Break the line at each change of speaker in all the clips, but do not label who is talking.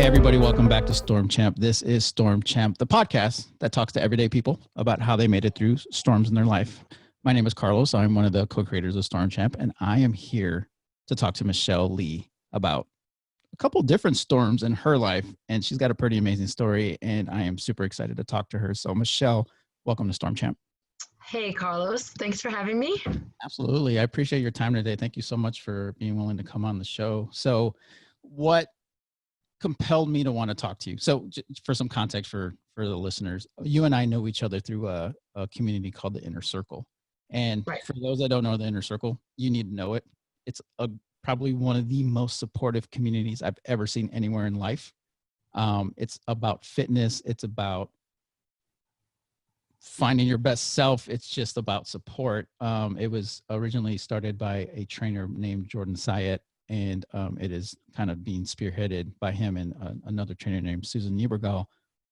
everybody, welcome back to Storm Champ. This is Storm Champ, the podcast that talks to everyday people about how they made it through storms in their life. My name is Carlos. I'm one of the co-creators of Storm Champ, and I am here to talk to Michelle Lee about a couple different storms in her life, and she's got a pretty amazing story, and I am super excited to talk to her. So Michelle, welcome to Storm Champ.
Hey, Carlos. Thanks for having me.
Absolutely. I appreciate your time today. Thank you so much for being willing to come on the show. So what compelled me to want to talk to you? So for some context for the listeners, you and I know each other through a community called the Inner Circle. And
Right.
For those that don't know the Inner Circle, you need to know it. It's probably one of the most supportive communities I've ever seen anywhere in life. It's about fitness. It's about finding your best self. It's just about support. It was originally started by a trainer named Jordan Syatt, and it is kind of being spearheaded by him and another trainer named Susan Niebergall.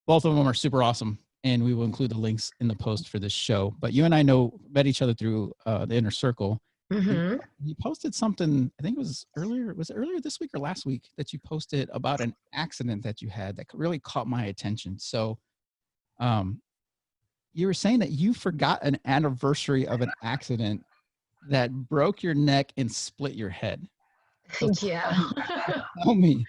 Both of them are super awesome, and we will include the links in the post for this show. But you and I met each other through the Inner Circle.
Mm-hmm.
You posted something, I think it was earlier this week or last week, that you posted about an accident that you had that really caught my attention. So you were saying that you forgot an anniversary of an accident that broke your neck and split your head. So
Yeah.
tell me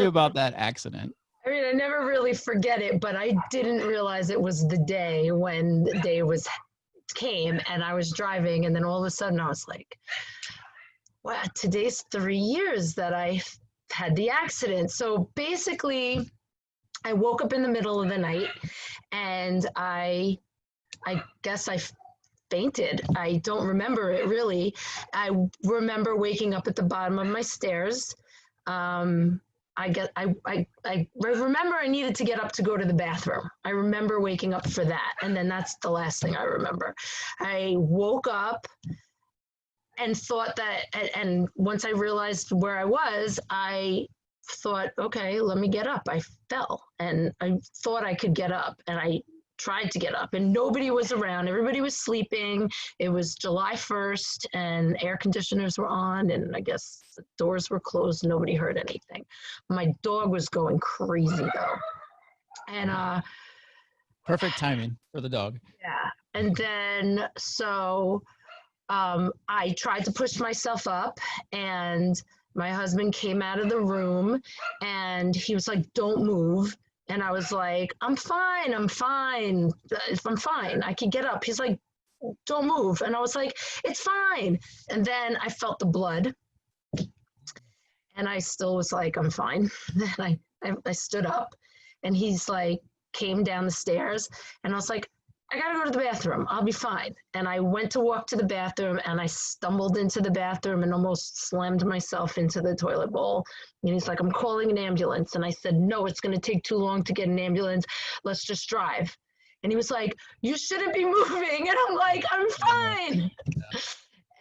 about that accident.
I mean, I never really forget it, but I didn't realize it was the day when the day came and I was driving, and then all of a sudden I was like, wow, today's 3 years that I had the accident. So basically, I woke up in the middle of the night and I guess I fainted. I don't remember it really. I remember waking up at the bottom of my stairs. I remember I needed to get up to go to the bathroom. I remember waking up for that. And then that's the last thing I remember. I woke up and thought that, and once I realized where I was, I thought, okay, let me get up. I fell and I thought I could get up, and I tried to get up and nobody was around. Everybody was sleeping. It was July 1st and air conditioners were on, and I guess the doors were closed. Nobody heard anything. My dog was going crazy though. And
perfect timing for the dog.
Yeah. And then I tried to push myself up, and my husband came out of the room and he was like, don't move. And I was like, I'm fine. I'm fine. I can get up. He's like, don't move. And I was like, it's fine. And then I felt the blood and I still was like, I'm fine. Then I stood up, and he's like, came down the stairs, and I was like, I gotta go to the bathroom. I'll be fine. And I went to walk to the bathroom, and I stumbled into the bathroom and almost slammed myself into the toilet bowl. And he's like, I'm calling an ambulance. And I said, no, it's gonna take too long to get an ambulance. Let's just drive. And he was like, you shouldn't be moving. And I'm like, I'm fine.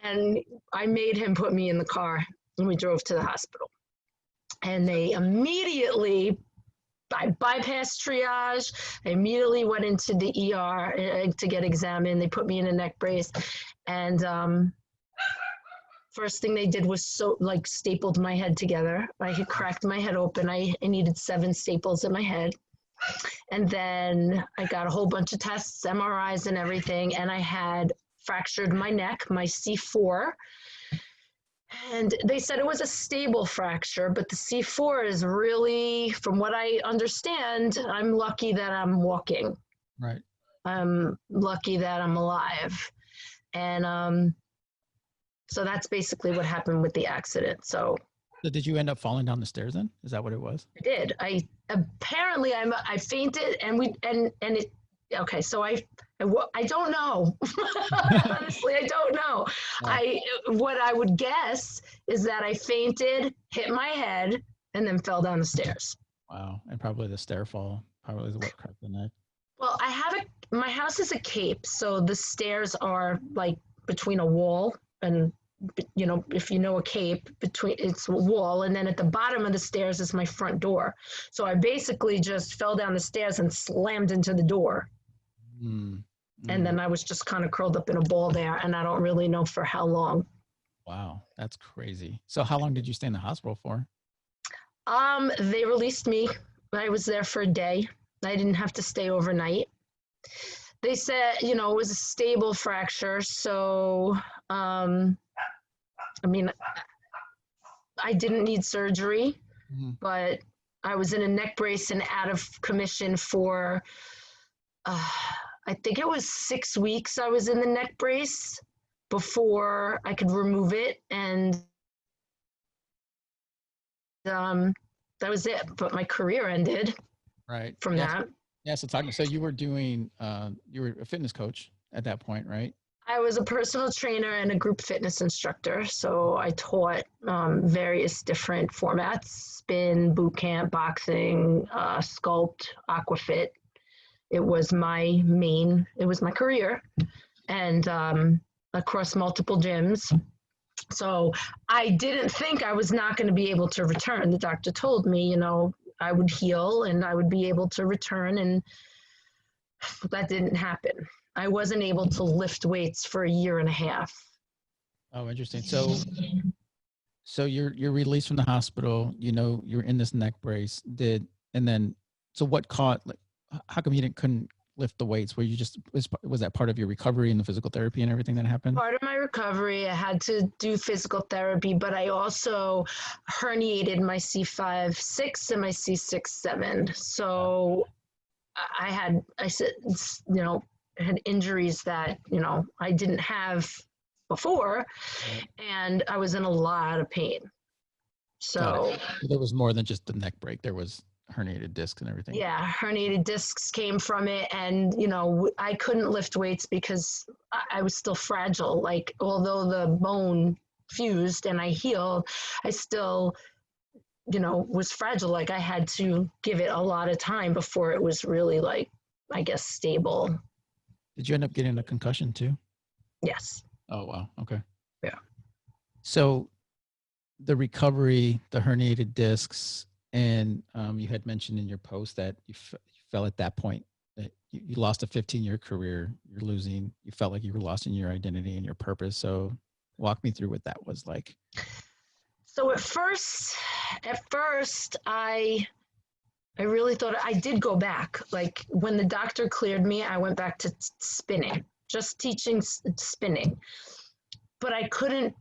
And I made him put me in the car, and we drove to the hospital. And they immediately, I bypassed triage. I immediately went into the ER to get examined. They put me in a neck brace, and first thing they did was stapled my head together. I had cracked my head open. I needed 7 staples in my head, and then I got a whole bunch of tests, MRIs, and everything. And I had fractured my neck, my C4. And they said it was a stable fracture, but the C4 is really, from what I understand, I'm lucky that I'm walking.
Right.
I'm lucky that I'm alive. And so that's basically what happened with the accident. So
did you end up falling down the stairs then? Is that what it was?
I did. I fainted, okay, so I don't know. Honestly, I don't know.
Yeah.
What I would guess is that I fainted, hit my head, and then fell down the stairs.
Wow. And probably the stair fall probably is what cracked the neck.
Well, my house is a cape, so the stairs are like between a wall and, if you know a cape, it's a wall, and then at the bottom of the stairs is my front door. So I basically just fell down the stairs and slammed into the door. And then I was just kind of curled up in a ball there, and I don't really know for how long.
Wow, that's crazy. So how long did you stay in the hospital for?
They released me. I was there for a day. I didn't have to stay overnight. They said, it was a stable fracture. So, I mean, I didn't need surgery, but I was in a neck brace and out of commission for, I think it was 6 weeks I was in the neck brace before I could remove it. And that was it. But my career ended
Right.
from that.
Yeah. So you were doing, you were a fitness coach at that point, right?
I was a personal trainer and a group fitness instructor. So I taught various different formats: spin, boot camp, boxing, sculpt, aquafit. It was my career, and across multiple gyms. So I didn't think I was not going to be able to return. The doctor told me, I would heal and I would be able to return, and that didn't happen. I wasn't able to lift weights for a year and a half.
Oh, interesting. So you're released from the hospital, you're in this neck brace, so what how come you couldn't lift the weights? Were you was that part of your recovery and the physical therapy and everything that happened?
Part of my recovery, I had to do physical therapy, but I also herniated my C5-6 and my C6-7. So I had injuries that, I didn't have before, and I was in a lot of pain. So
there was more than just the neck break. There was herniated discs and everything.
Yeah, herniated discs came from it, and I couldn't lift weights because I was still fragile. Like, although the bone fused and I healed, I still was fragile. Like, I had to give it a lot of time before it was really, like, I guess, stable.
Did you end up getting a concussion too?
Yes.
Oh, wow. Okay.
Yeah.
So the recovery, the herniated discs, and you had mentioned in your post that you felt at that point that you lost a 15-year career. You felt like you were lost in your identity and your purpose. So walk me through what that was like.
So at first, I really thought I did go back. Like, when the doctor cleared me, I went back to spinning, just teaching spinning. But I couldn't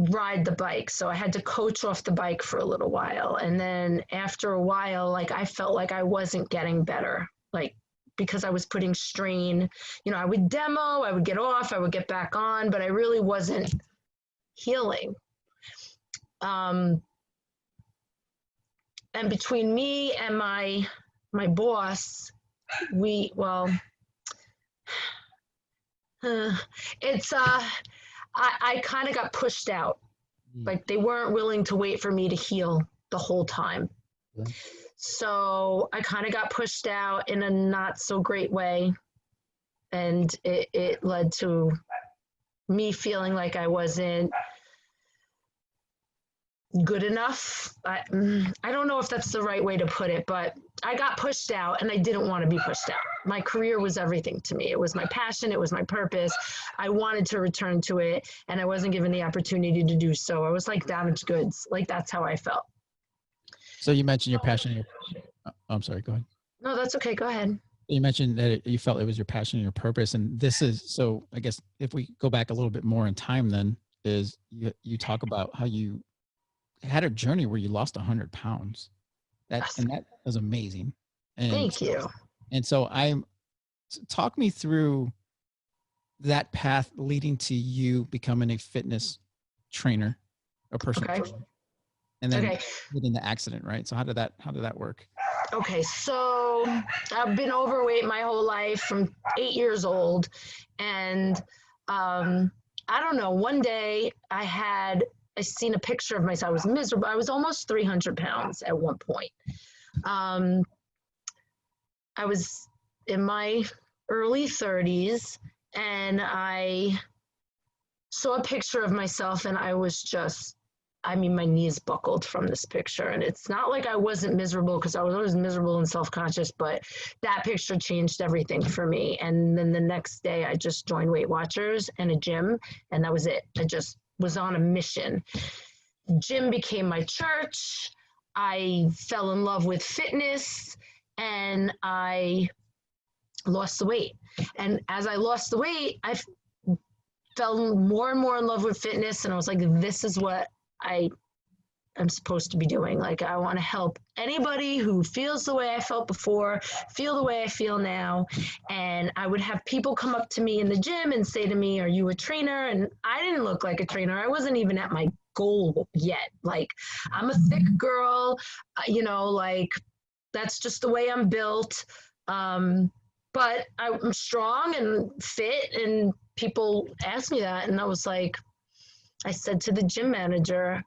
ride the bike, so I had to coach off the bike for a little while. And then after a while, like, I felt like I wasn't getting better, like, because I was putting strain. I would demo, I would get off, I would get back on, but I really wasn't healing. And between me and my boss, I kind of got pushed out. Like, they weren't willing to wait for me to heal the whole time. Yeah. So I kind of got pushed out in a not so great way. And it led to me feeling like I wasn't good enough. I don't know if that's the right way to put it, but I got pushed out, and I didn't want to be pushed out. My career was everything to me. It was my passion. It was my purpose. I wanted to return to it, and I wasn't given the opportunity to do so. I was like damaged goods. Like, that's how I felt.
So you mentioned your passion. I'm sorry, go ahead.
No, that's okay. Go ahead.
You mentioned that you felt it was your passion and your purpose. And so I guess if we go back a little bit more in time, then is you talk about how you had a journey where you lost 100 pounds. And that was amazing. And
thank you.
And so talk me through that path leading to you becoming a fitness trainer, a personal trainer, and then getting the accident, right? So how did that work?
Okay, so I've been overweight my whole life from 8 years old, and I don't know. One day I seen a picture of myself. I was miserable. I was almost 300 pounds at one point. I was in my early 30s, and I saw a picture of myself, and I was just, my knees buckled from this picture. And it's not like I wasn't miserable, because I was always miserable and self-conscious, but that picture changed everything for me. And then the next day I just joined Weight Watchers and a gym, and that was it. I just was on a mission. Gym became my church. I fell in love with fitness and I lost the weight. And as I lost the weight, I fell more and more in love with fitness. And I was like, this is what I'm supposed to be doing. Like, I want to help anybody who feels the way I felt before, feel the way I feel now. And I would have people come up to me in the gym and say to me, are you a trainer? And I didn't look like a trainer. I wasn't even at my goal yet. Like, I'm a thick girl, like that's just the way I'm built. But I'm strong and fit, and people ask me that. And I said to the gym manager,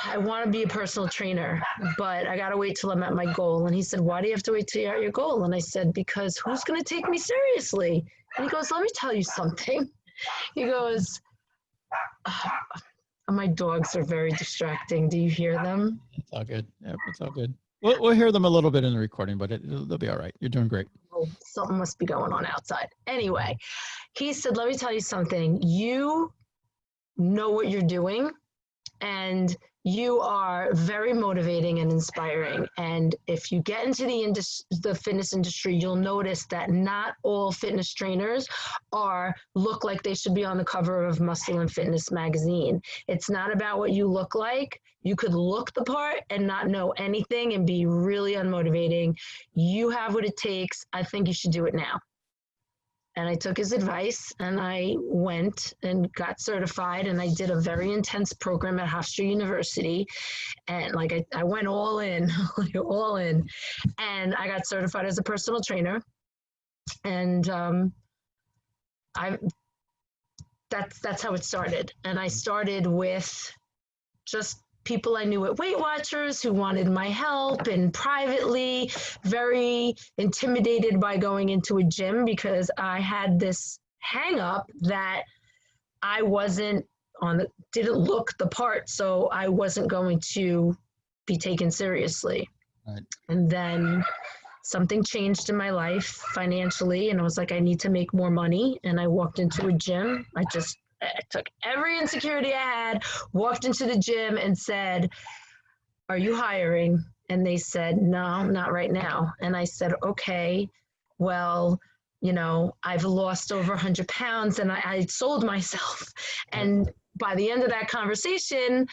I want to be a personal trainer, but I got to wait till I'm at my goal. And he said, why do you have to wait till you're at your goal? And I said, because who's going to take me seriously? And he goes, let me tell you something. He goes, my dogs are very distracting. Do you hear them?
It's all good. Yep, it's all good. We'll hear them a little bit in the recording, but they'll be all right. You're doing great.
Oh, something must be going on outside. Anyway, he said, let me tell you something. You know what you're doing, and you are very motivating and inspiring. And if you get into the fitness industry, you'll notice that not all fitness trainers look like they should be on the cover of Muscle and Fitness magazine. It's not about what you look like. You could look the part and not know anything and be really unmotivating. You have what it takes. I think you should do it now. And I took his advice and I went and got certified, and I did a very intense program at Hofstra University. And I went all in, all in, and I got certified as a personal trainer. And that's how it started. And I started with just people I knew at Weight Watchers who wanted my help, and privately very intimidated by going into a gym because I had this hang up that I didn't look the part, so I wasn't going to be taken seriously.
Right.
And then something changed in my life financially, and I was like, I need to make more money. And I walked into a gym. I took every insecurity I had, walked into the gym and said, are you hiring? And they said, no, not right now. And I said, okay, well, I've lost over 100 pounds and I sold myself. And by the end of that conversation,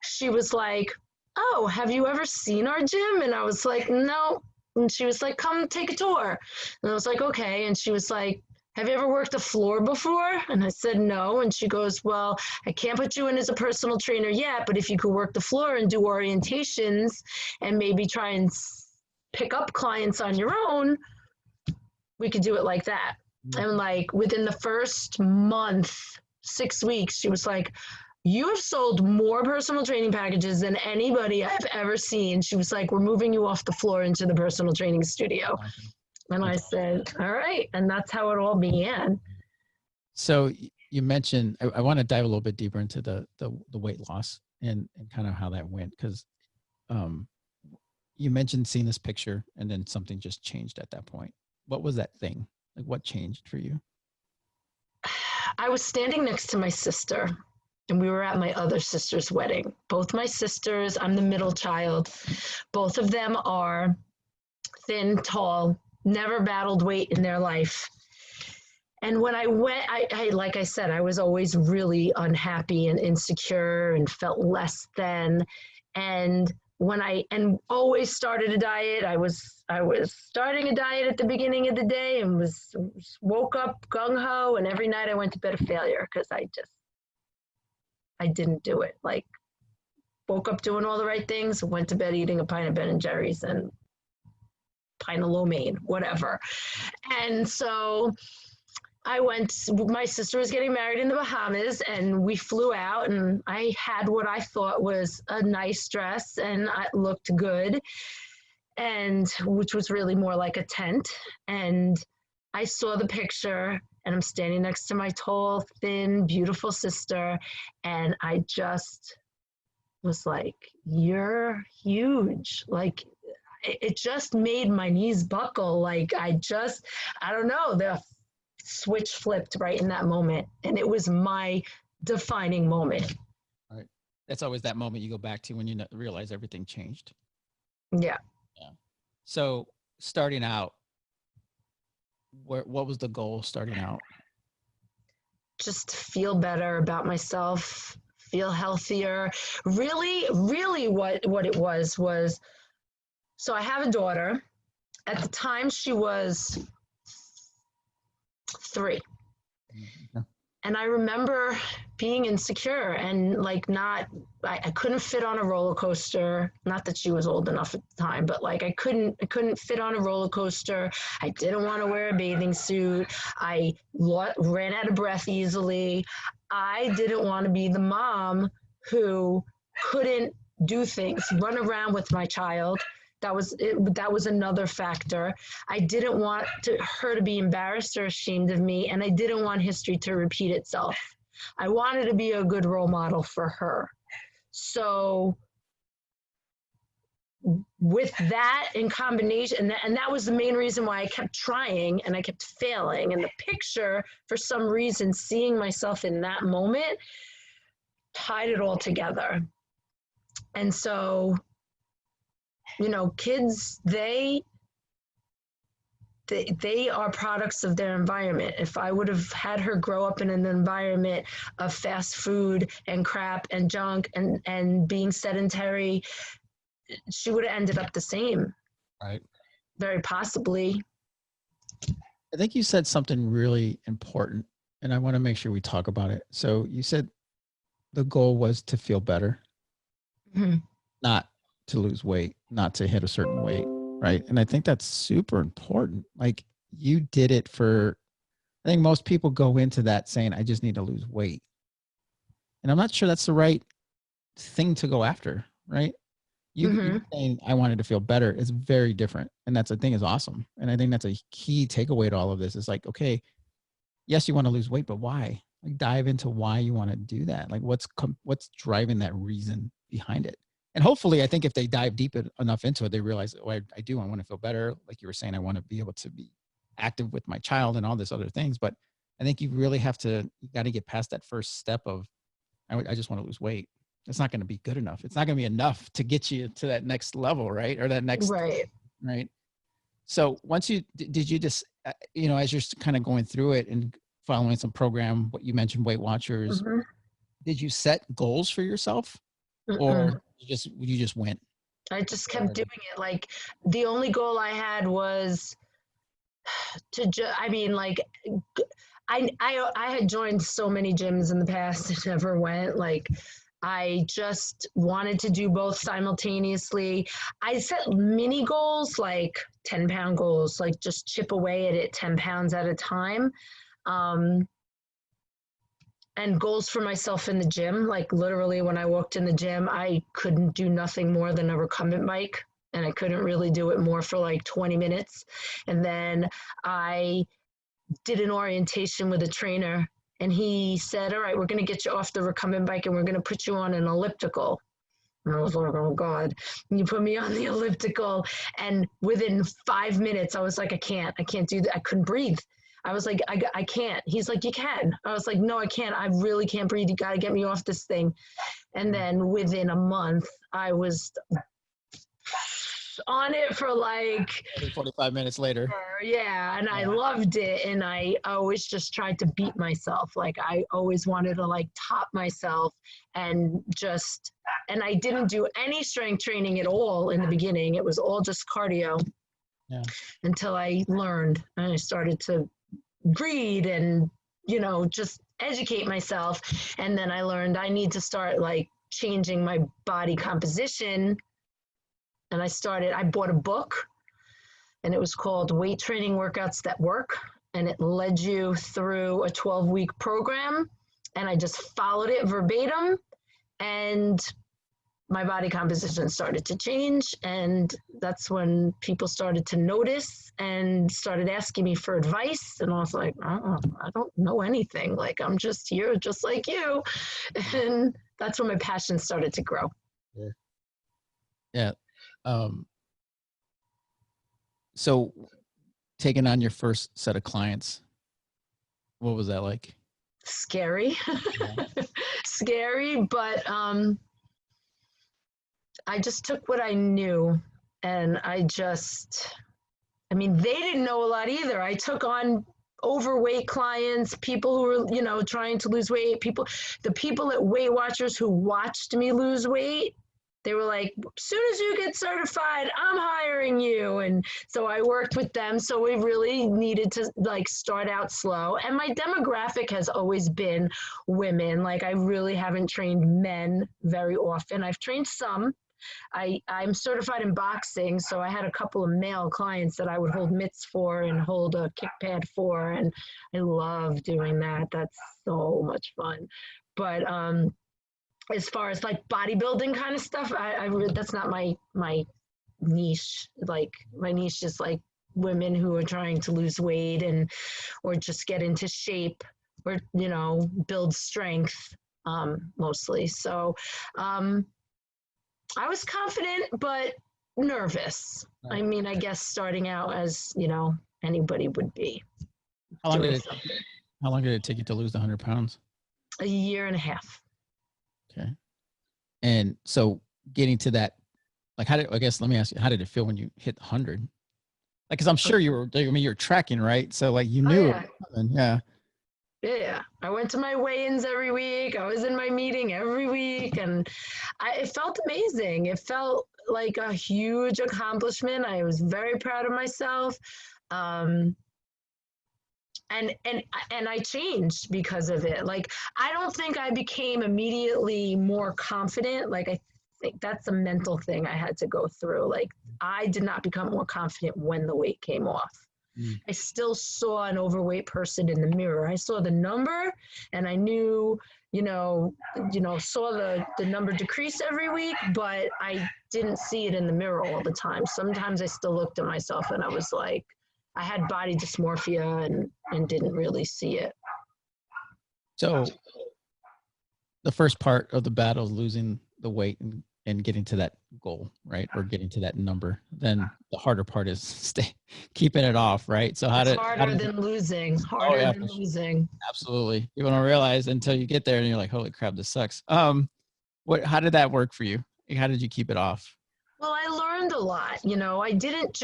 she was like, oh, have you ever seen our gym? And I was like, no. And she was like, come take a tour. And I was like, okay. And she was like, have you ever worked the floor before? And I said, no. And she goes, well, I can't put you in as a personal trainer yet, but if you could work the floor and do orientations and maybe try and pick up clients on your own, we could do it like that. Mm-hmm. And within the first month, 6 weeks, she was like, you have sold more personal training packages than anybody I've ever seen. She was like, we're moving you off the floor into the personal training studio. Awesome. And I said, all right. And that's how it all began.
So you mentioned, I want to dive a little bit deeper into the weight loss and kind of how that went. Because you mentioned seeing this picture and then something just changed at that point. What was that thing? Like, what changed for you?
I was standing next to my sister, and we were at my other sister's wedding. Both my sisters, I'm the middle child. Both of them are thin, tall, never battled weight in their life. And when I went, I like I said, I was always really unhappy and insecure and felt less than. And always started a diet. I was starting a diet at the beginning of the day and woke up gung-ho, and every night I went to bed a failure because I didn't do it. Like, woke up doing all the right things, went to bed eating a pint of Ben & Jerry's and pint of lo mein, whatever. And so my sister was getting married in the Bahamas, and we flew out, and I had what I thought was a nice dress, and it looked good, and which was really more like a tent. And I saw the picture, and I'm standing next to my tall, thin, beautiful sister, and I just was like, you're huge. Like, it just made my knees buckle. Like, I don't know, the switch flipped right in that moment. And it was my defining moment.
Right. That's always that moment you go back to when you realize everything changed.
Yeah.
Yeah. So starting out, what was the goal starting out?
Just feel better about myself, feel healthier. Really what it was, so I have a daughter. At the time she was 3.
Mhm.
And I remember being insecure and like not, I couldn't fit on a roller coaster. Not that she was old enough at the time, but like I couldn't fit on a roller coaster. I didn't want to wear a bathing suit. I ran out of breath easily. I didn't want to be the mom who couldn't do things, run around with my child. That was it. That was another factor. I didn't want her to be embarrassed or ashamed of me, and I didn't want history to repeat itself. I wanted to be a good role model for her. So with that in combination, and that was the main reason why I kept trying and I kept failing. And the picture, for some reason, seeing myself in that moment tied it all together. And so, kids, they are products of their environment. If I would have had her grow up in an environment of fast food and crap and junk and being sedentary, she would have ended up the same.
Right.
Very possibly.
I think you said something really important, and I want to make sure we talk about it. So you said the goal was to feel better,
Mm-hmm.
not to lose weight, not to hit a certain weight, right? And I think that's super important. Like you did it for, I think most people go into that saying, I just need to lose weight. And I'm not sure that's the right thing to go after, right? You saying I wanted to feel better is very different. And that's, I think, is awesome. And I think that's a key takeaway to all of this is like, okay, yes, you want to lose weight, but why? Like dive into why you want to do that. Like what's driving that reason behind it. And hopefully, I think if they dive deep enough into it, they realize, oh, I want to feel better. Like you were saying, I want to be able to be active with my child and all this other things. But I think you really have to, you got to get past that first step of, I just want to lose weight. It's not going to be good enough. It's not going to be enough to get you to that next level, right? Or that next,
Right.
right? So once did you just, as you're kind of going through it and following some program, what you mentioned, Weight Watchers,
Mm-hmm.
did you set goals for yourself
Mm-mm.
or you just went?
I just kept doing it. Like the only goal I had was I mean, like I had joined so many gyms in the past and never went. Like I just wanted to do both simultaneously. I set mini goals, like 10-pound goals, like just chip away at it 10 pounds at a time. Um, and goals for myself in the gym. Like literally when I walked in the gym, I couldn't do nothing more than a recumbent bike. And I couldn't really do it more for like 20 minutes. And then I did an orientation with a trainer, and he said, all right, we're going to get you off the recumbent bike and we're going to put you on an elliptical. And I was like, oh God. And you put me on the elliptical, and within 5 minutes, I was like, I can't do that. I couldn't breathe. I was like, I can't. He's like, you can. I was like, no, I can't. I really can't breathe. You got to get me off this thing. And then within a month, I was on it for like
45 minutes later.
yeah, and I loved it, and I always just tried to beat myself. Like I always wanted to like top myself, and I didn't do any strength training at all in the beginning. It was all just cardio.
Yeah.
Until I learned and I started to read and just educate myself, and then I learned I need to start like changing my body composition. And I bought a book, and it was called Weight Training Workouts That Work. And it led you through a 12-week program. And I just followed it verbatim. And my body composition started to change. And that's when people started to notice and started asking me for advice. And I was like, oh, I don't know anything. Like, I'm just here, just like you. And that's when my passion started to grow.
Yeah. So taking on your first set of clients, what was that like?
Scary.
Yeah.
Scary, but I just took what I knew, and I mean, they didn't know a lot either. I took on overweight clients, people who were, trying to lose weight, the people at Weight Watchers who watched me lose weight. They were like, as soon as you get certified, I'm hiring you. And so I worked with them. So we really needed to like start out slow. And my demographic has always been women. Like I really haven't trained men very often. I've trained some. I'm certified in boxing, so I had a couple of male clients that I would hold mitts for and hold a kick pad for, and I love doing that. That's so much fun. But as far as like bodybuilding kind of stuff, I really, that's not my niche. Like my niche is like women who are trying to lose weight or just get into shape or build strength mostly. So I was confident, but nervous.
Right.
I mean, I guess starting out as, anybody would be.
How long did it take you to lose the 100 pounds?
A year and a half.
Okay. And so getting to that, like, let me ask you, how did it feel when you hit 100? Like, cause I'm sure you're tracking, right? So like you knew
yeah.
it was coming. Yeah.
Yeah, I went to my weigh-ins every week. I was in my meeting every week, and it felt amazing. It felt like a huge accomplishment. I was very proud of myself, and I changed because of it. Like I don't think I became immediately more confident. Like I think that's a mental thing I had to go through. Like I did not become more confident when the weight came off. I still saw an overweight person in the mirror. I saw the number and I knew, saw the number decrease every week, but I didn't see it in the mirror all the time. Sometimes I still looked at myself and I was like, I had body dysmorphia and didn't really see it.
So the first part of the battle is losing the weight and getting to that goal, right? Or getting to that number. Then the harder part is keeping it off, right? So
Harder than losing.
Absolutely. You don't realize until you get there and you're like, holy crap, this sucks. How did that work for you? How did you keep it off?
Well, I learned a lot. I didn't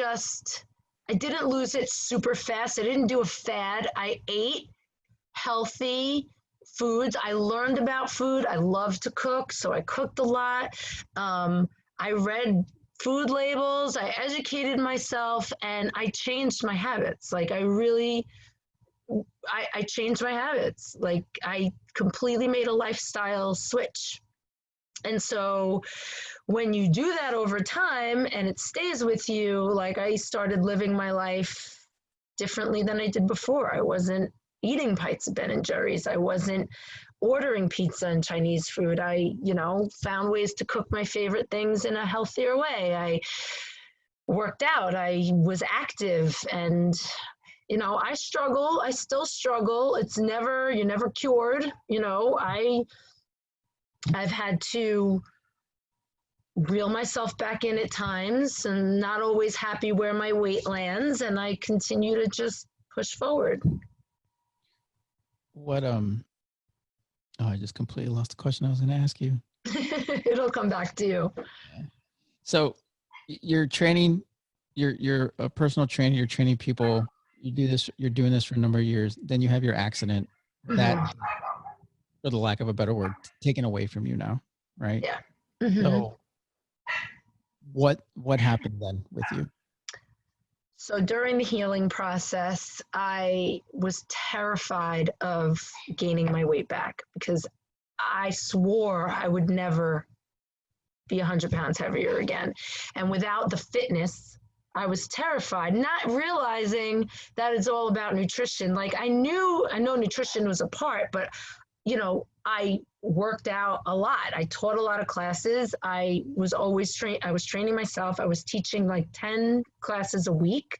lose it super fast. I didn't do a fad. I ate healthy foods. I learned about food. I love to cook, so I cooked a lot. I read food labels. I educated myself, and I changed my habits. Like I changed my habits. Like I completely made a lifestyle switch. And so when you do that over time and it stays with you, like I started living my life differently than I did before. I wasn't eating pints of Ben and Jerry's. I wasn't ordering pizza and Chinese food. I, found ways to cook my favorite things in a healthier way. I worked out. I was active and, I struggle. I still struggle. You're never cured. I've had to reel myself back in at times and not always happy where my weight lands. And I continue to just push forward.
I just completely lost the question I was going to ask you.
It'll come back to you.
So you're training, you're a personal trainer, you're training people, you're doing this for a number of years. Then you have your accident that, for the lack of a better word, taken away from you now. Right.
Yeah.
So what happened then with you?
So during the healing process, I was terrified of gaining my weight back because I swore I would never be 100 pounds heavier again. And without the fitness, I was terrified, not realizing that it's all about nutrition. Like I know nutrition was a part, but I worked out a lot. I taught a lot of classes. I was training myself. I was teaching like 10 classes a week.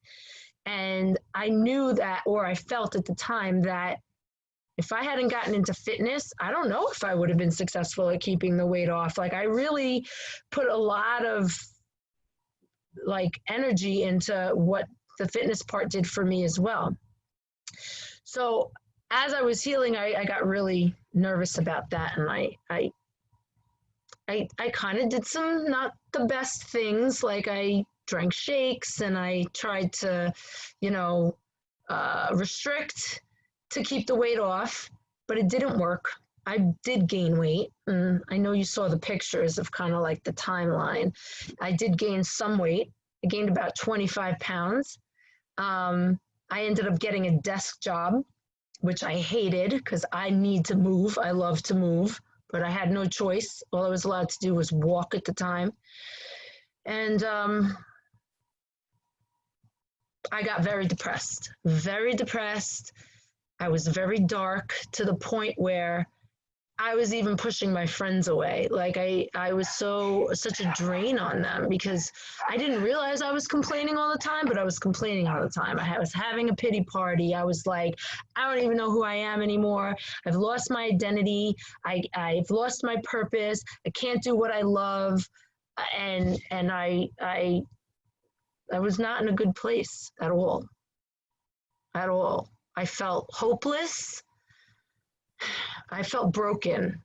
And I knew that, or I felt at the time that if I hadn't gotten into fitness, I don't know if I would have been successful at keeping the weight off. Like I really put a lot of like energy into what the fitness part did for me as well. So as I was healing, I got really nervous about that. And I I kind of did some not the best things. Like I drank shakes and I tried to, you know, restrict to keep the weight off, but it didn't work. I did gain weight. And I know you saw the pictures of kind of like the timeline. I did gain some weight. I gained about 25 pounds. I ended up getting a desk job, which I hated because I need to move. I love to move, but I had no choice. All I was allowed to do was walk at the time. And I got very depressed, very depressed. I was very dark to the point where I was even pushing my friends away. Like I was such a drain on them because I didn't realize I was complaining all the time, but I was complaining all the time. I was having a pity party. I was like, I don't even know who I am anymore. I've lost my identity. I've lost my purpose. I can't do what I love. And I was not in a good place at all. At all. I felt hopeless. I felt broken.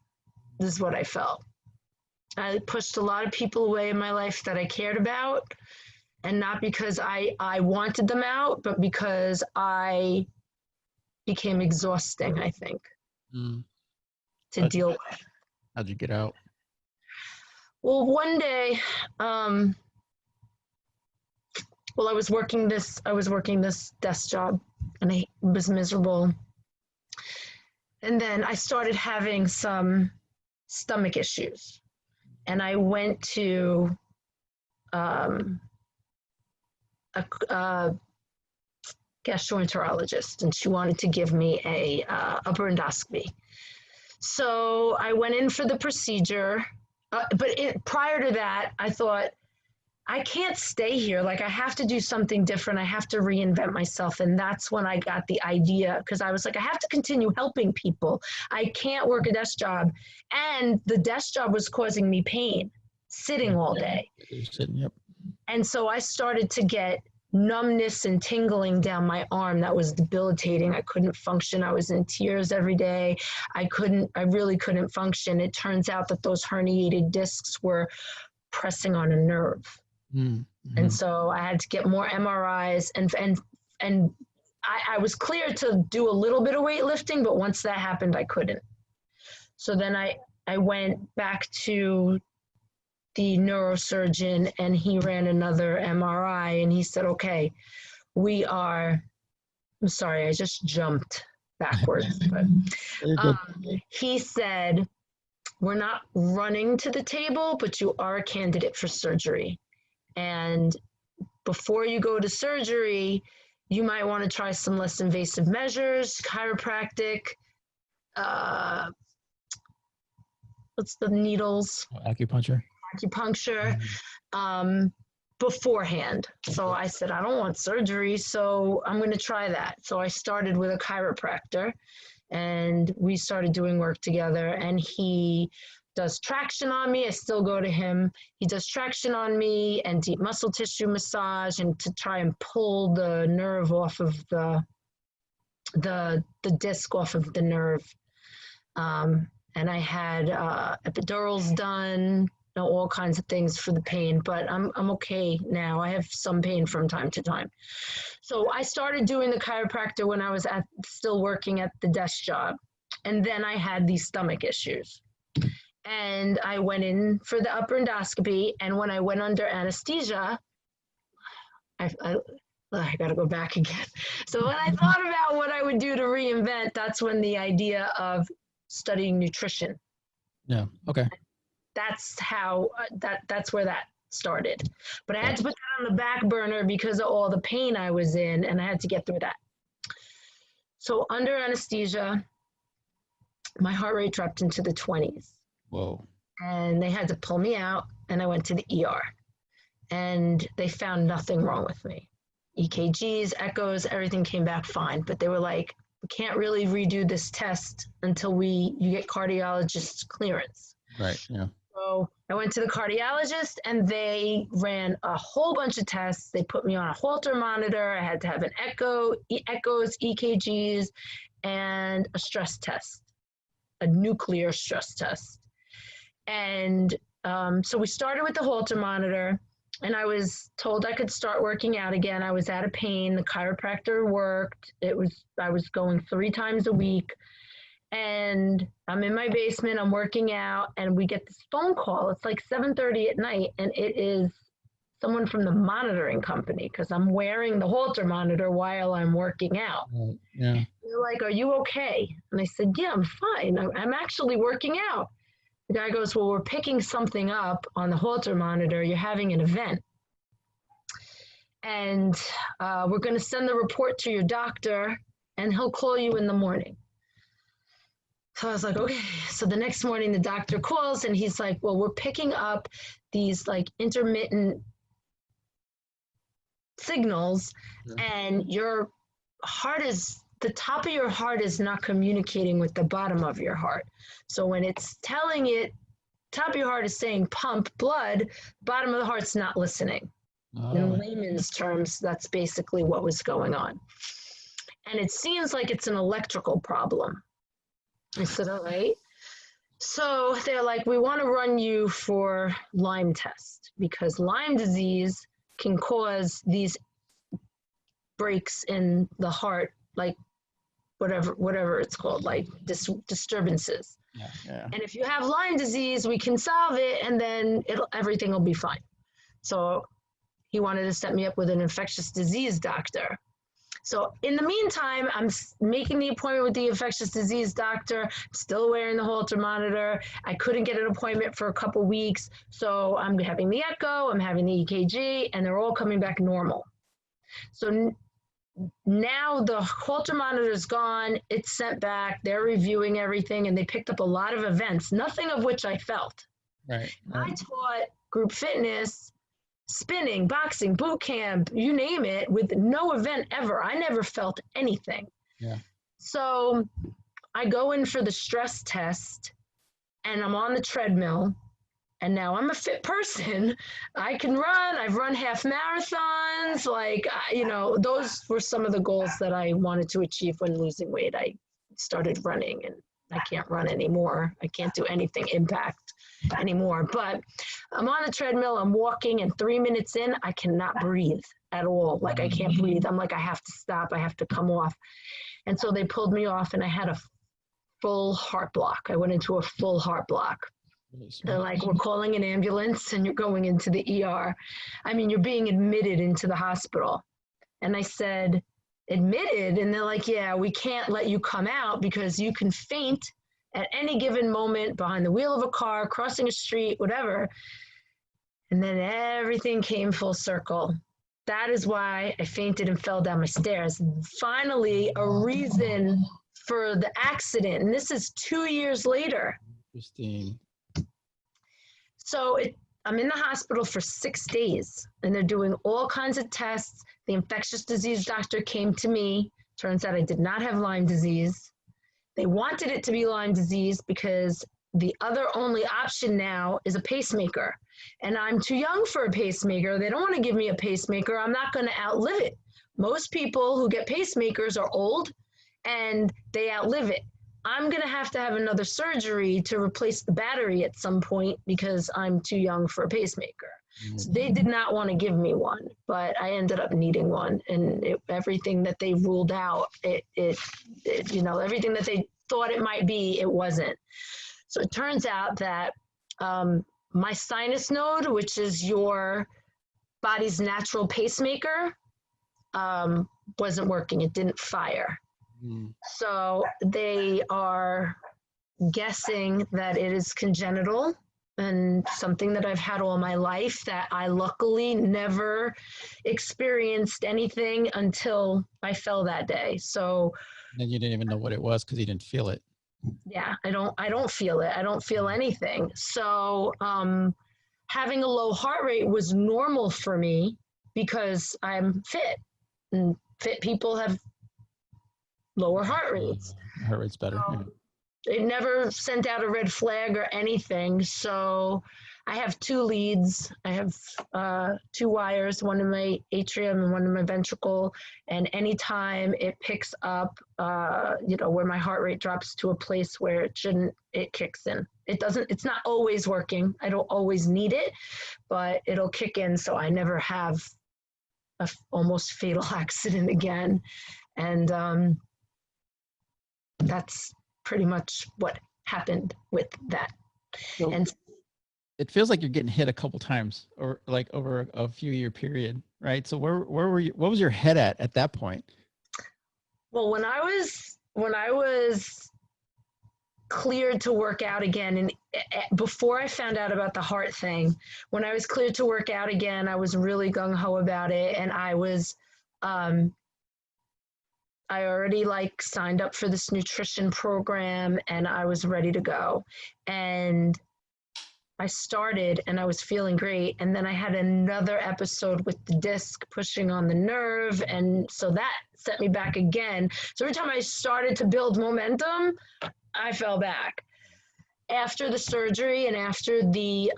This is what I felt. I pushed a lot of people away in my life that I cared about, and not because I wanted them out, but because I became exhausting, I think, to deal with.
How'd you get out?
Well, one day, I was working this desk job, and I was miserable. And then I started having some stomach issues. And I went to a gastroenterologist, and she wanted to give me a upper endoscopy. So I went in for the procedure. Prior to that, I thought, I can't stay here. Like, I have to do something different. I have to reinvent myself. And that's when I got the idea, because I was like, I have to continue helping people. I can't work a desk job. And the desk job was causing me pain, sitting all day.
Sitting, yep.
And so I started to get numbness and tingling down my arm that was debilitating. I couldn't function. I was in tears every day. I really couldn't function. It turns out that those herniated discs were pressing on a nerve. Mm-hmm. And so I had to get more MRIs, and I was clear to do a little bit of weightlifting, but once that happened, I couldn't. So then I went back to the neurosurgeon, and he ran another MRI, and he said, okay, I'm sorry, I just jumped backwards, but he said, we're not running to the table, but you are a candidate for surgery. And before you go to surgery, you might want to try some less invasive measures, chiropractic, what's the needles?
Acupuncture.
Beforehand. So I said, I don't want surgery, so I'm going to try that. So I started with a chiropractor, and we started doing work together, and he does traction on me. I still go to him. He does traction on me and deep muscle tissue massage, and to try and pull the nerve off of the disc off of the nerve. And I had epidurals done, all kinds of things for the pain, but I'm okay now. I have some pain from time to time. So I started doing the chiropractor when I was still working at the desk job. And then I had these stomach issues. And I went in for the upper endoscopy. And when I went under anesthesia, I got to go back again. So when I thought about what I would do to reinvent, that's when the idea of studying nutrition.
Yeah. Okay.
That's how that's where that started. But I had to put that on the back burner because of all the pain I was in, and I had to get through that. So under anesthesia, my heart rate dropped into the 20s.
Whoa.
And they had to pull me out, and I went to the ER. And they found nothing wrong with me. EKGs, echoes, everything came back fine. But they were like, we can't really redo this test until you get cardiologist's clearance.
Right, yeah.
So I went to the cardiologist, and they ran a whole bunch of tests. They put me on a Holter monitor. I had to have an echoes, EKGs, and a stress test, a nuclear stress test. And So we started with the Holter monitor, and I was told I could start working out again. I was out of pain. The chiropractor worked. I was going 3 times a week, and I'm in my basement. I'm working out, and we get this phone call. It's like 7:30 at night, and it is someone from the monitoring company because I'm wearing the Holter monitor while I'm working out.
Yeah.
They're like, "Are you okay?" And I said, "Yeah, I'm fine. I'm actually working out." The guy goes, "Well, we're picking something up on the Holter monitor. You're having an event. And we're going to send the report to your doctor, and he'll call you in the morning." So I was like, okay. So the next morning, the doctor calls, and he's like, "Well, we're picking up these like intermittent signals, and your heart is, the top of your heart is not communicating with the bottom of your heart. So when it's telling it, top of your heart is saying pump blood, bottom of the heart's not listening." In layman's terms, that's basically what was going on. And it seems like it's an electrical problem. I said, all right. So they're like, "We want to run you for Lyme test because Lyme disease can cause these breaks in the heart, like whatever it's called, like disturbances.
Yeah.
And if you have Lyme disease, we can solve it, and then everything will be fine." So he wanted to set me up with an infectious disease doctor. So in the meantime, I'm making the appointment with the infectious disease doctor, still wearing the Holter monitor. I couldn't get an appointment for a couple weeks. So I'm having the echo, I'm having the EKG, and they're all coming back normal. So now the Holter monitor is gone. It's sent back. They're reviewing everything, and they picked up a lot of events, nothing of which I felt.
Right.
I taught group fitness, spinning, boxing, boot camp, you name it, with no event ever. I never felt anything.
Yeah.
So I go in for the stress test, and I'm on the treadmill, and now I'm a fit person. I can run. I've run half marathons. Like, those were some of the goals that I wanted to achieve when losing weight. I started running, and I can't run anymore. I can't do anything impact anymore. But I'm on the treadmill. I'm walking, and 3 minutes in, I cannot breathe at all. Like, I can't breathe. I'm like, I have to stop. I have to come off. And so they pulled me off, and I had a full heart block. I went into a full heart block. They're like, "We're calling an ambulance, and you're going into the ER. I mean, you're being admitted into the hospital." And I said, "Admitted?" And they're like, "Yeah, we can't let you come out because you can faint at any given moment behind the wheel of a car, crossing a street, whatever." And then everything came full circle. That is why I fainted and fell down my stairs. Finally, a reason for the accident. And this is 2 years later.
Interesting.
So I'm in the hospital for 6 days, and they're doing all kinds of tests. The infectious disease doctor came to me. Turns out I did not have Lyme disease. They wanted it to be Lyme disease because the other only option now is a pacemaker. And I'm too young for a pacemaker. They don't want to give me a pacemaker. I'm not going to outlive it. Most people who get pacemakers are old, and they outlive it. I'm going to have another surgery to replace the battery at some point because I'm too young for a pacemaker. So they did not want to give me one, but I ended up needing one. And everything that they ruled out, everything that they thought it might be, it wasn't. So it turns out that my sinus node, which is your body's natural pacemaker, wasn't working. It didn't fire. So they are guessing that it is congenital and something that I've had all my life, that I luckily never experienced anything until I fell that day. So
then you didn't even know what it was because you didn't feel it.
Yeah, I don't feel it. I don't feel anything. So having a low heart rate was normal for me because I'm fit, and fit people have lower heart rates.
Heart rate's better.
They never sent out a red flag or anything. So I have 2 leads. I have 2 wires, one in my atrium and one in my ventricle. And anytime it picks up, where my heart rate drops to a place where it shouldn't, it kicks in. it's not always working. I don't always need it, but it'll kick in so I never have a almost fatal accident again. And that's pretty much what happened with that.
So
and
it feels like you're getting hit a couple times, or like over a few year period, right? So where were you? What was your head at that point?
well, when I was cleared to work out again, and before I found out about the heart thing, when I was cleared to work out again, I was really gung-ho about it, and I already like signed up for this nutrition program, and I was ready to go. And I started and I was feeling great. And then I had another episode with the disc pushing on the nerve. And so that set me back again. So every time I started to build momentum, I fell back. After the surgery and after the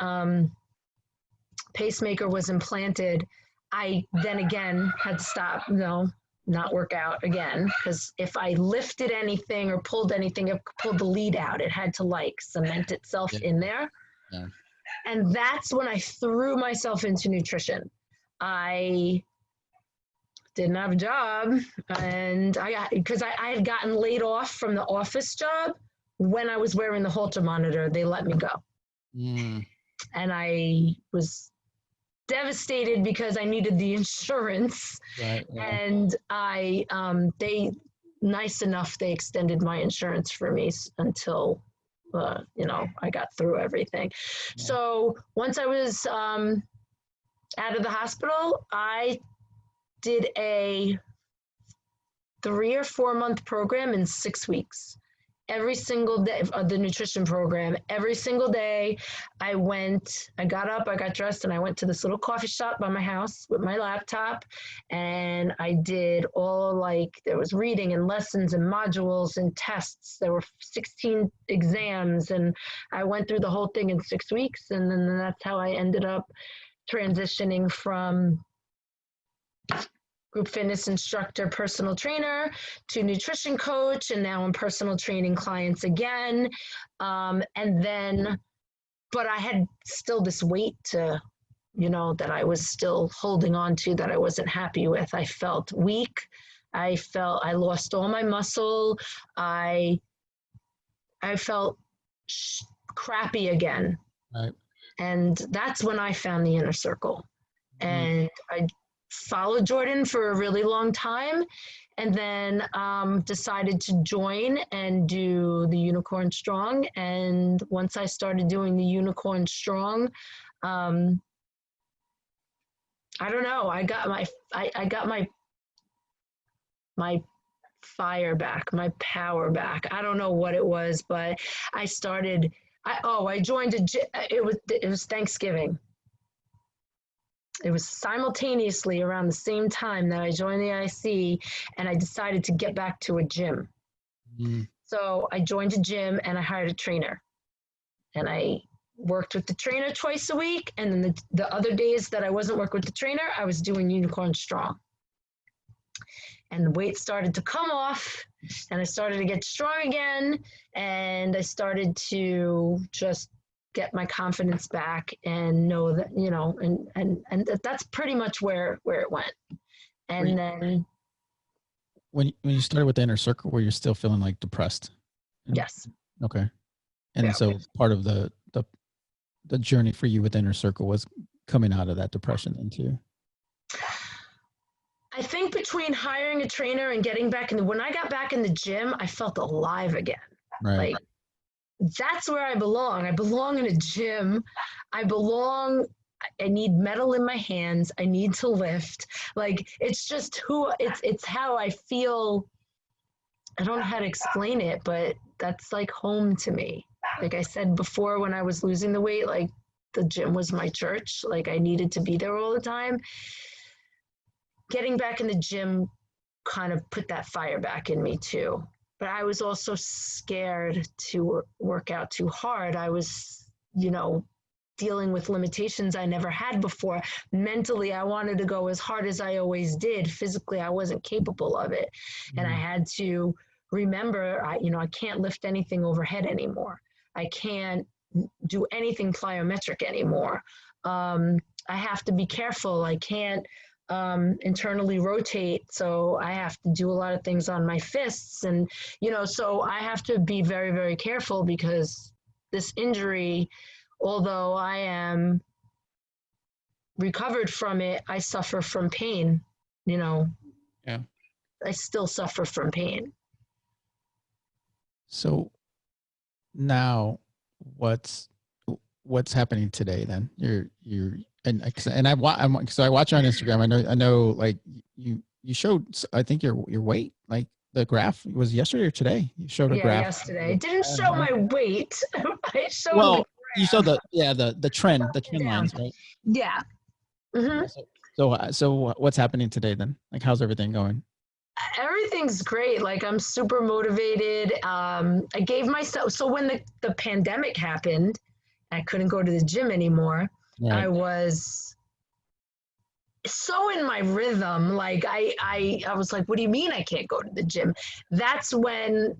pacemaker was implanted, I then again had to stop, not work out again, because if I lifted anything or pulled anything, it pulled the lead out. It had to like cement itself in there.
Yeah.
And that's when I threw myself into nutrition. I didn't have a job, and because I had gotten laid off from the office job when I was wearing the Holter monitor. They let me go. And I was devastated because I needed the insurance.
Right. Yeah.
And they nice enough, they extended my insurance for me until I got through everything. Yeah. So once I was out of the hospital, I did a 3 or 4 month program in 6 weeks. Every single day of the nutrition program, every single day I got up, I got dressed, and I went to this little coffee shop by my house with my laptop. And I did there was reading and lessons and modules and tests. There were 16 exams, and I went through the whole thing in 6 weeks. And then that's how I ended up transitioning from group fitness instructor, personal trainer, to nutrition coach, and now I'm personal training clients again. But I had still this weight that I was still holding on to, that I wasn't happy with. I felt weak. I lost all my muscle. I felt crappy again.
Right.
And that's when I found the inner circle. And I followed Jordan for a really long time, and then decided to join and do the Unicorn Strong. And once I started doing the Unicorn Strong, I don't know, I got my fire back, my power back. I don't know what it was, but I joined it was Thanksgiving. It was simultaneously around the same time that I joined the IC, and I decided to get back to a gym. So I joined a gym and I hired a trainer, and I worked with the trainer twice a week. And then the other days that I wasn't working with the trainer, I was doing Unicorn Strong. And the weight started to come off, and I started to get strong again, and I started to just get my confidence back and know that, and that's pretty much where it went. And then
when you started with the inner circle, were you still feeling like depressed?
Yes.
Okay. And so part of the journey for you with the inner circle was coming out of that depression into.
I think between hiring a trainer and getting back when I got back in the gym, I felt alive again.
Right.
Like, that's where I belong. I belong in a gym. I need metal in my hands. I need to lift. Like, it's just it's how I feel. I don't know how to explain it, but that's like home to me. Like I said before, when I was losing the weight, like the gym was my church. Like I needed to be there all the time. Getting back in the gym kind of put that fire back in me too. But I was also scared to work out too hard. I was, dealing with limitations I never had before. Mentally, I wanted to go as hard as I always did. Physically, I wasn't capable of it. And I had to remember, I can't lift anything overhead anymore. I can't do anything plyometric anymore. I have to be careful. I can't internally rotate. So I have to do a lot of things on my fists. And, so I have to be very, very careful because this injury, although I am recovered from it, I suffer from pain,
Yeah.
I still suffer from pain.
So now what's happening today then? I watch you on Instagram. I know like you showed, I think your weight, like the graph was yesterday or today. You showed a graph.
Yesterday. It didn't show my weight. I showed
you showed the trend lines, right?
Yeah. Mm-hmm.
So what's happening today then? Like, how's everything going?
Everything's great. Like, I'm super motivated. I gave myself, so when the pandemic happened, I couldn't go to the gym anymore. Right. I was so in my rhythm. Like I was like, what do you mean I can't go to the gym? That's when,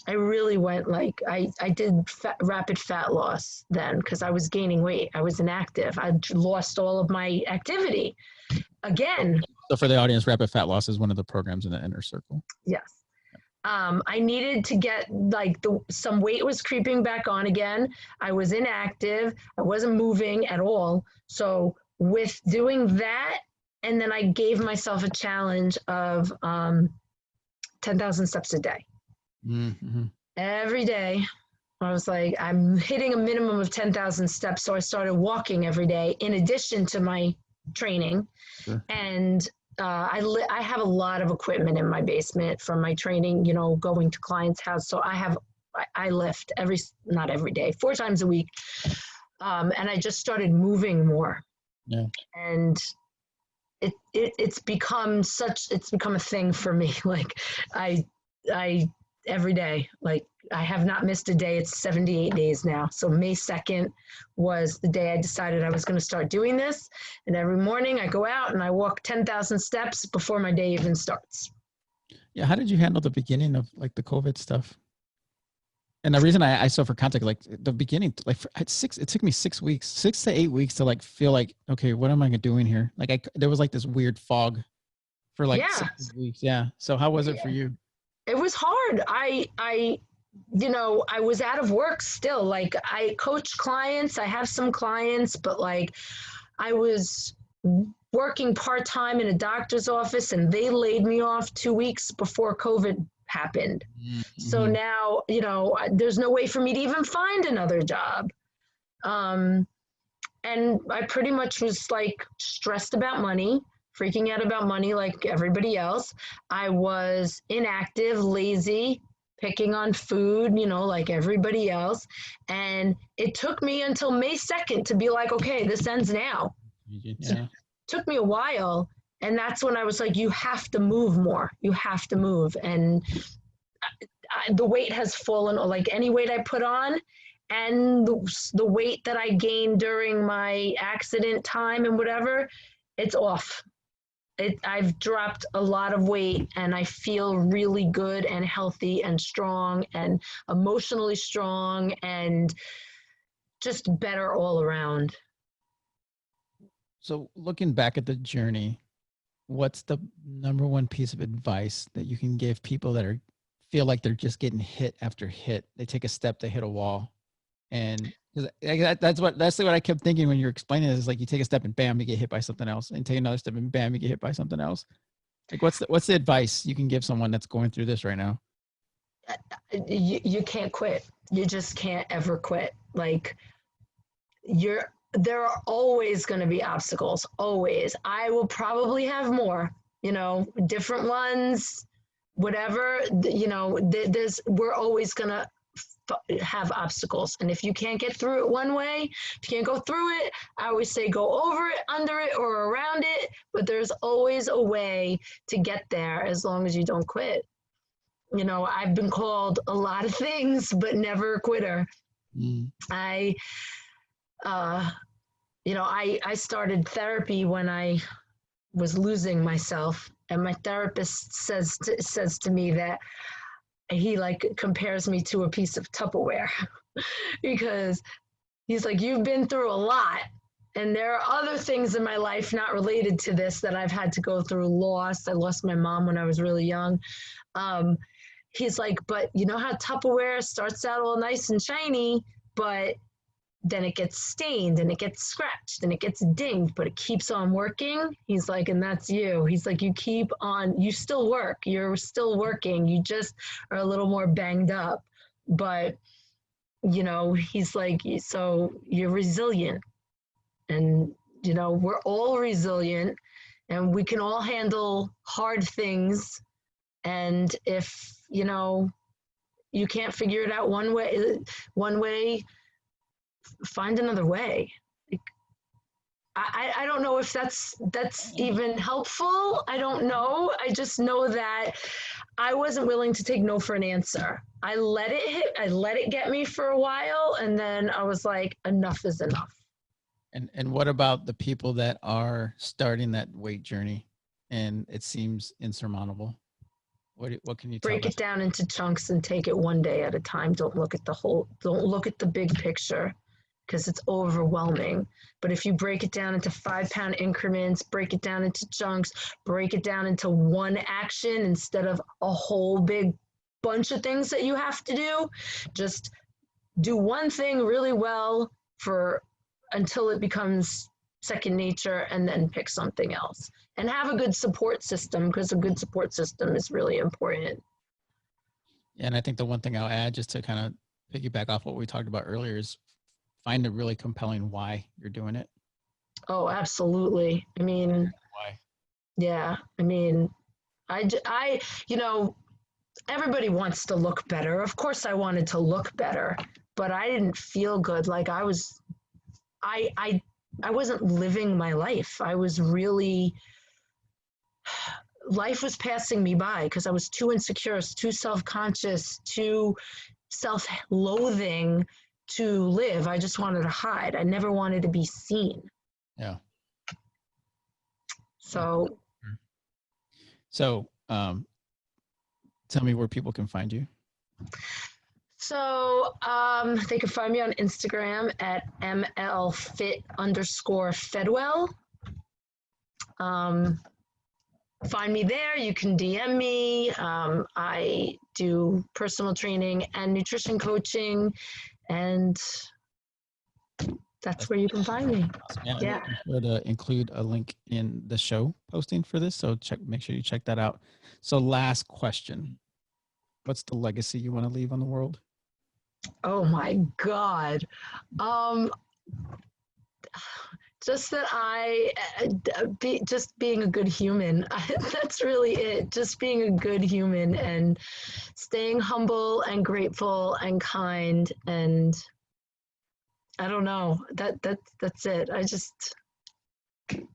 I really went like, I did rapid fat loss then because I was gaining weight. I was inactive. I lost all of my activity again.
So for the audience, rapid fat loss is one of the programs in the Inner Circle.
Yes. I needed to get like some weight was creeping back on again. I was inactive. I wasn't moving at all. So with doing that, and then I gave myself a challenge of 10,000 steps a day. Mm-hmm. Every day, I was like, I'm hitting a minimum of 10,000 steps. So I started walking every day in addition to my training. Sure. And I have a lot of equipment in my basement from my training, going to clients' house. So I lift not every day, 4 times a week. And I just started moving more. Yeah. And it's become a thing for me. Like I every day, like I have not missed a day. It's 78 days now. So May 2nd was the day I decided I was going to start doing this. And every morning I go out and I walk 10,000 steps before my day even starts.
Yeah. How did you handle the beginning of like the COVID stuff? And the reason I saw for context, like the beginning, like it took me 6 weeks, 6 to 8 weeks to like feel like, okay, what am I doing here? Like there was like this weird fog for like 6 weeks. Yeah. So how was it for you?
It was hard. I was out of work still. Like I coach clients. I have some clients, but like I was working part-time in a doctor's office and they laid me off 2 weeks before COVID happened. Mm-hmm. So now, there's no way for me to even find another job. And I pretty much was like stressed about money, freaking out about money like everybody else. I was inactive, lazy, picking on food, like everybody else. And it took me until May 2nd to be like, okay, this ends now. Yeah. It took me a while. And that's when I was like, you have to move more. You have to move. And the weight has fallen, or like any weight I put on, and the weight that I gained during my accident time and whatever, it's off. I've dropped a lot of weight and I feel really good and healthy and strong and emotionally strong and just better all around.
So looking back at the journey, what's the number one piece of advice that you can give people that feel like they're just getting hit after hit? They take a step, they hit a wall. And that's what I kept thinking when you're explaining it, is like you take a step and bam, you get hit by something else, and take another step and bam, you get hit by something else. Like what's the advice you can give someone that's going through this right now?
You can't quit. You just can't ever quit. Like there are always going to be obstacles. Always. I will probably have more, different ones, whatever, we're always going to have obstacles. And if you can't get through it one way, if you can't go through it, I always say go over it, under it, or around it, but there's always a way to get there as long as you don't quit. I've been called a lot of things, but never a quitter. I started therapy when I was losing myself, and my therapist says to me that he like compares me to a piece of Tupperware because he's like, you've been through a lot. And there are other things in my life not related to this that I've had to go through. Loss. I lost my mom when I was really young. He's like, but you know how Tupperware starts out all nice and shiny, but then it gets stained and it gets scratched and it gets dinged, but it keeps on working. He's like, and that's you. He's like, you keep on, you still work. You're still working. You just are a little more banged up. But, you know, he's like, so you're resilient. And, you know, we're all resilient and we can all handle hard things. And if, you know, you can't figure it out one way, find another way. Like, I don't know if that's even helpful. I don't know. I just know that I wasn't willing to take no for an answer. I let it get me for a while, and then I was like, enough is enough.
And what about the people that are starting that weight journey and it seems insurmountable? What can you tell them?
Break it down into chunks and take it one day at a time. Don't look at the big picture because it's overwhelming. But if you break it down into 5-pound increments, break it down into chunks, break it down into one action instead of a whole big bunch of things that you have to do, just do one thing really well until it becomes second nature, and then pick something else. And have a good support system, because a good support system is really important.
Yeah, and I think the one thing I'll add, just to kind of piggyback off what we talked about earlier, is find a really compelling why you're doing it.
Oh, absolutely. I mean,
why?
Yeah. I mean, I, you know, everybody wants to look better. Of course I wanted to look better, but I didn't feel good. Like I wasn't living my life. I was really, life was passing me by because I was too insecure, too self-conscious, too self-loathing to live. I just wanted to hide. I never wanted to be seen.
Yeah.
So,
tell me where people can find you.
So they can find me on Instagram at mlfit_fedwell. Find me there. You can DM me. I do personal training and nutrition coaching, and that's where you can find me.
Awesome. Yeah. We'll be sure to include a link in the show posting for this. So make sure you check that out. So last question. What's the legacy you want to leave on the world?
Oh my God. Just that just being a good human. That's really it. Just being a good human and staying humble and grateful and kind. And I don't know, that's it.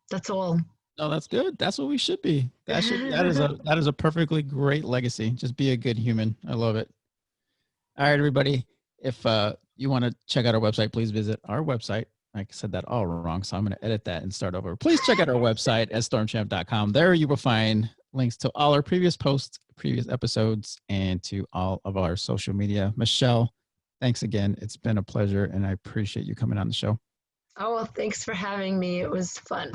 That's all.
No, that's good. That's what we should be. That is a perfectly great legacy. Just be a good human. I love it. All right, everybody. If you want to check out our website, please visit our website. I said that all wrong, so I'm going to edit that and start over. Please check out our website at stormchamp.com. There you will find links to all our previous posts, previous episodes, and to all of our social media. Michelle, thanks again. It's been a pleasure, and I appreciate you coming on the show.
Oh, well, thanks for having me. It was fun.